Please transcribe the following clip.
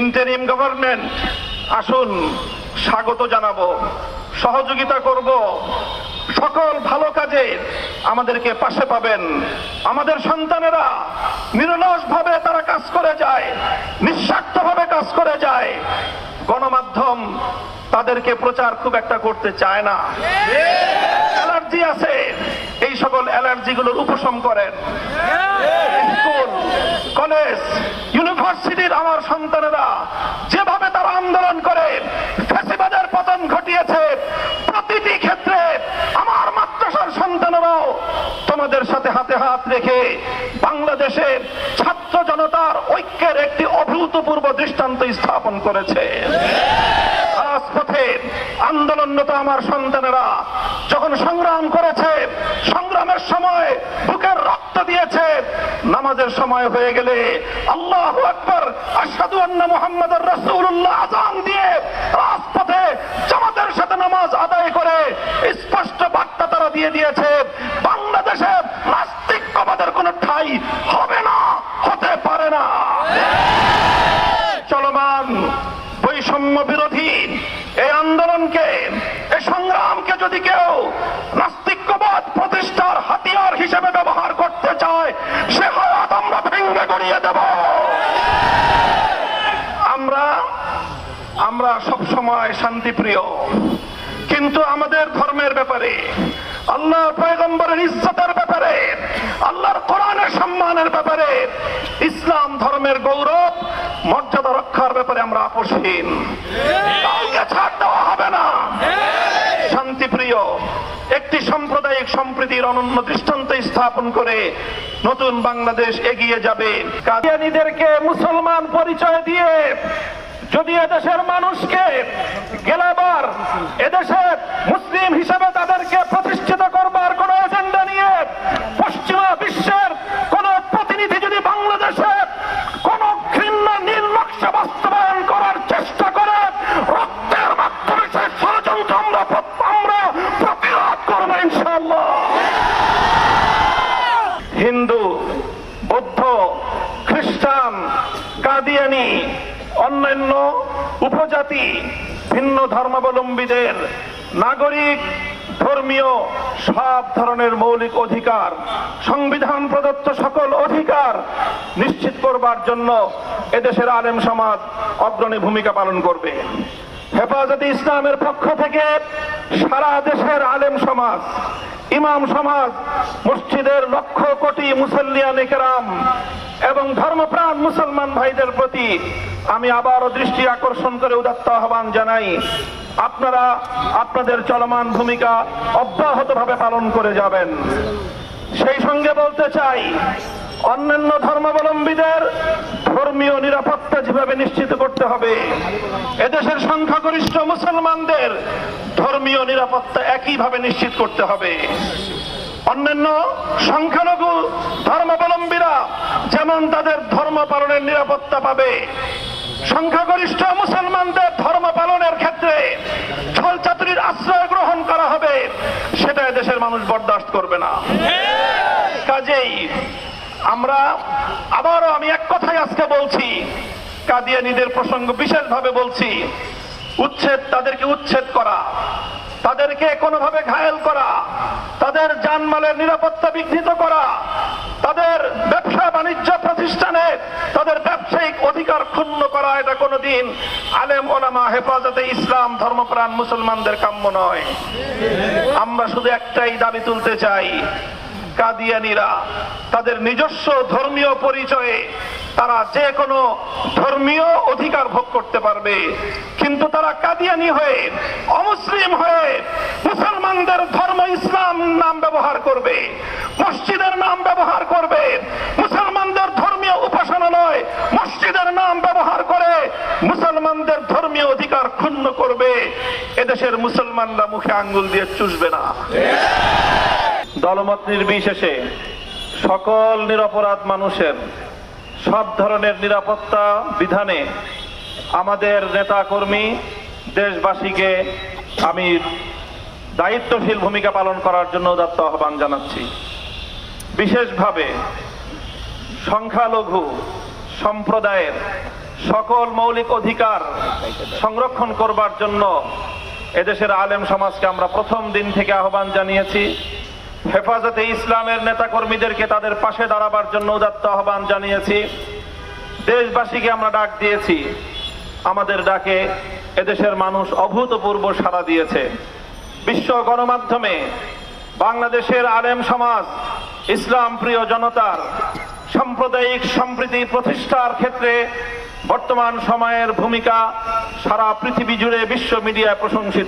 Interim government, আসুন স্বাগত জানাবো, সহযোগিতা করব, সকল ভালো কাজে আমাদেরকে পাশে পাবেন। আমাদের সন্তানেরা নিরলসভাবে তারা কাজ করে যায়, নিঃস্বার্থভাবে কাজ করে যায়। গণমাধ্যম তাদেরকে প্রচার খুব একটা করতে চায় না, অ্যালার্জি আছে, এই সকল অ্যালার্জিগুলোর উপশম করেন। স্কুল, কলেজ, ইউনিভার্সিটির আমার সন্তানেরা যেভাবে তারা আন্দোলন করে ফ্যাসিবাদের পতন ঘটিয়েছে, প্রতিটি ক্ষেত্রে আমার মাদ্রাসার সন্তানেরাও তোমাদের সাথে হাতে হাত রেখে বাংলাদেশের ছাত্র জনতার ঐক্যের একটি অভূতপূর্ব দৃষ্টান্ত স্থাপন করেছে। রাজপথে আন্দোলনরত আমার সন্তানেরা যখন সংগ্রাম করেছে, সংগ্রামের সময় বুকের রক্ত দিয়েছে, নামাজের সময় হয়ে গেলে আল্লাহু আকবার, আশহাদু আন্না মুহাম্মাদুর রাসূলুল্লাহ আযান দিয়ে রাজপথে জামাতের সাথে নামাজ আদায় করে স্পষ্ট বার্তা তারা দিয়ে দিয়েছে, বাংলাদেশে নাস্তিকবাদের কোনো ঠাঁই হবে না, হতে পারে না। চলমান বৈষম্য বিরোধী এই আন্দোলনকে, এই সংগ্রামকে যদি কেউ নাস্তিকবাদ প্রতিষ্ঠার হাতিয়ার হিসেবে ব্যবহার করতে চায়, সে হাত আমরা ভেঙে গড়িয়ে দেব। আমরা সব সময় শান্তিপ্রিয়, কিন্তু আমাদের ধর্মের ব্যাপারে, আল্লাহ পয়গম্বরের ইজ্জতের ব্যাপারে, আল্লাহর কোরআনের সম্মানের ব্যাপারে, ইসলাম ধর্মের গৌরব মর্যাদা রক্ষার ব্যাপারে আমরা আপোষহীন। কাউকে ছাড় দেওয়া হবে না। শান্তিপ্রিয় একটি সাম্প্রদায়িক সম্প্রীতির অনন্য দৃষ্টান্ত স্থাপন করে নতুন বাংলাদেশ এগিয়ে যাবে। কাদিয়ানীদেরকে মুসলমান পরিচয় দিয়ে যদি এদেশের মানুষকে গেলাবার, এদেশে মুসলিম হিসেবে তাদেরকে প্রতিষ্ঠিত করবার কোন এজেন্ডা নিয়ে পশ্চিমা বিশ্বের কোন প্রতিনিধি যদি বাংলাদেশে কোন ঘৃণ্য নীল নকশা বাস্তবায়ন করার চেষ্টা করে, রক্তের মাধ্যমে সেই ষড়যন্ত্র আমরা প্রতিরোধ করবো ইনশাআল্লাহ। হিন্দু, বৌদ্ধ, খ্রিস্টান, কাদিয়ানী, অন্যান্য উপজাতি, ভিন্ন ধর্মাবলম্বীদের নাগরিক, ধর্মীয় সব ধরনের মৌলিক অধিকার, সংবিধান প্রদত্ত সকল অধিকার নিশ্চিত করবার জন্য এদেশের আলেম সমাজ অগ্রণী ভূমিকা পালন করবে। হেফাজতে ইসলামের পক্ষ থেকে সারা দেশের আলেম সমাজ, ইমাম সমাজ, মসজিদের লক্ষ কোটি মুসল্লিয়ানে কেরাম এবং ধর্মপ্রাণ মুসলমান ভাইদের প্রতি আমি আবারও দৃষ্টি আকর্ষণ করে উদাত্ত আহ্বান জানাই, আপনারা আপনাদের চলমান ভূমিকা অব্যাহতভাবে পালন করে যাবেন। সেই সঙ্গে বলতে চাই, অন্যান্য ধর্মাবলম্বীদের ধর্মীয় নিরাপত্তা যেভাবে নিশ্চিত করতে হবে, এদেশের সংখ্যাগরিষ্ঠ মুসলমানদের ধর্মীয় নিরাপত্তা একইভাবে নিশ্চিত করতে হবে। অন্যান্য সংখ্যালঘু ধর্মাবলম্বীরা যেমন তাদের ধর্ম পালনের নিরাপত্তা পাবে, সংখ্যাগরিষ্ঠ মুসলমানদের ধর্ম পালনের ক্ষেত্রে ছলচাতুরির আশ্রয় গ্রহণ করা হবে, সেটা দেশের মানুষ বরদাস্ত করবে না। কাজেই আমি এক কথাই আজকে বলছি, কাদিয়ানীদের প্রসঙ্গ বিশেষভাবে বলছি, তাদেরকে উচ্ছেদ করা, তাদেরকে কোনোভাবে ঘায়েল করা, তাদের জানমালের নিরাপত্তা বিঘ্নিত করা, তাদের ব্যবসা বাণিজ্য প্রতিষ্ঠানে তাদের ব্যবসায়িক অধিকার ক্ষুণ্ণ করা, এটা কোনোদিন আলেম ওলামা, হেফাজতে ইসলাম, ধর্মপ্রাণ মুসলমানদের কাম্য নয়। আমরা শুধু একটাই দাবি তুলতে চাই, কাদিয়ানীরা তাদের নিজস্ব ধর্মীয় পরিচয়ে তারা যে কোনো ধর্মীয় অধিকার ভোগ করতে পারবে, কিন্তু তারা কাদিয়ানী হয়ে, অমুসলিম হয়ে মুসলমানদের ধর্ম ইসলাম নাম ব্যবহার করবে, মসজিদের নাম ব্যবহার করবে, মুসলমানদের ধর্মীয় উপাসনালয় মসজিদের নাম ব্যবহার করে মুসলমানদের ধর্মীয় অধিকার ক্ষুণ্ণ করবে, এদেশের মুসলমানরা মুখে আঙ্গুল দিয়ে চুষবে না। দলমত নির্বিশেষে সকল নিরপরাধ মানুষের সব ধরনের নিরাপত্তা বিধানে আমাদের নেতা কর্মী দেশবাসীকে আমি দায়িত্বশীল ভূমিকা পালন করার জন্য উদাত্ত আহ্বান জানাচ্ছি। বিশেষভাবে সংখ্যালঘু সম্প্রদায়ের সকল মৌলিক অধিকার সংরক্ষণ করবার জন্য এদেশের আলেম সমাজকে আমরা প্রথম দিন থেকে আহ্বান জানিয়েছি। হেফাজতে ইসলামের নেতাকর্মীদেরকে তাদের পাশে দাঁড়াবার জন্য উদাত্ত আহ্বান জানিয়েছি। দেশবাসীকে আমরা ডাক দিয়েছি। আমাদের ডাকে এদেশের মানুষ অভূতপূর্ব সাড়া দিয়েছে। বিশ্ব গণমাধ্যমে বাংলাদেশের আলেম সমাজ, ইসলাম প্রিয় জনতার সাম্প্রদায়িক সম্প্রীতি প্রতিষ্ঠার ক্ষেত্রে বর্তমান সময়ের ভূমিকা সারা পৃথিবী জুড়ে বিশ্ব মিডিয়ায় প্রশংসিত।